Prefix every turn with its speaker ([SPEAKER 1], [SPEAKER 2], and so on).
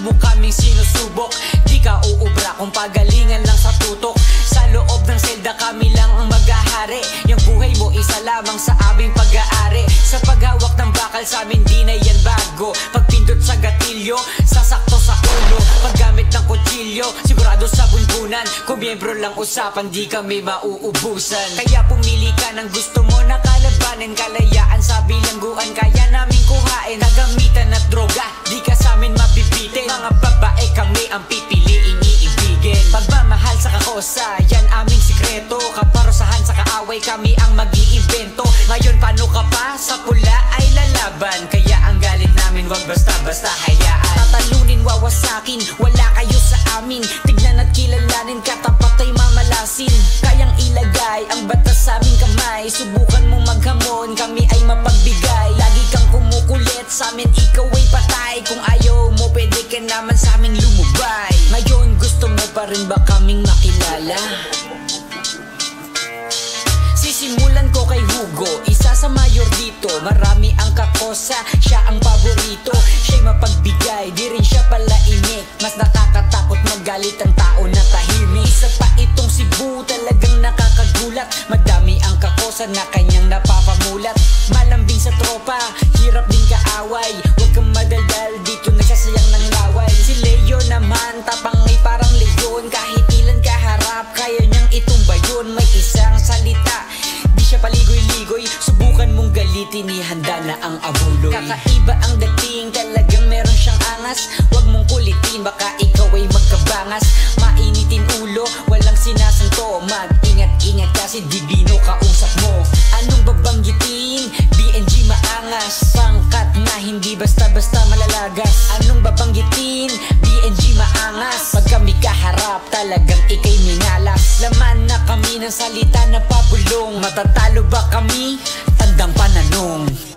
[SPEAKER 1] mo kaming sinusubok. Di ka uubra kung pagalingan lang sa tutok. Sa loob ng selda kami lang ang mag-ahari. Yung buhay mo isa lamang sa aming pag-aari. Sa paghawak ng bakal sa amin di na yan bago. Pagpindot sa gatilyo, sasakto sa ulo. Paggamit ng kutsilyo, sigurado sa bunbunan. Kung miyembro lang usapan, di kami mauubusan. Kaya pumili ka ng gusto mo na kalabanin. Kalayaan sa bilangguan, kaya namin kuhain. Nagamitan at droga, di ka sa amin mabibitin. Mga babae kami ang pipiliing iibigin. Pagmamahal sa kakosa, yan aming sikreto. Kaparusahan sa kaaway, kami ang mag-iimbento. Ngayon paano ka pa sa pula ay lalaban. Kaya ang galit namin wag basta-basta hayaan. Tatalunin, wawasakin, wala kayo sa amin. Tignan at kilalanin, katapat ay mamalasin. Kayang ilagay ang batas sa aming kamay. Subukan mo maghamon, kami ay mapagbigay. Lagi kang kumukulit sa amin, ikaw ay patay. Kung ayaw mo, pwede ka naman sa aming lumubay. Ngayon gusto mo pa rin ba kaming makilala? Sisimulan ko kay Hugo, isa sa mayor dito. Marami ang kakosa, siya ang paborito. Siya'y mapagbigay, di rin siya palaimik. Mas nakakatakot magalit ang tao na tahimik. Isa pa itong Cebu, talagang nakakagulat. Madami ang kakosa na kanyang napapamulat. Malambing sa tropa, hirap din kaaway. Huwag kang madaldal, dito nagsasayang ng laway. Si Leo naman, tapang ay parang leon. Kahit ilan kaharap, kaya niyang itumba yun. May isang salita, di siya paligoy-ligoy. Subukan mong galitin, ihanda na ang abuloy. Kakaiba ang dating, talagang meron siyang angas. Huwag mong kulitin, baka ikaw ay magkabangas. Mainitin ulo, walang sinasanto. Mag-ingat-ingat kasi divino kausap mo. Anong babanggitin? BNG maangas. Pangkat na hindi basta-basta malalagas. Anong babanggitin? BNG maangas. Pag kami kaharap, talagang ikay minalas. Laman na kami ng salita na pabulong. Matatalo ba kami? Tandang pananong.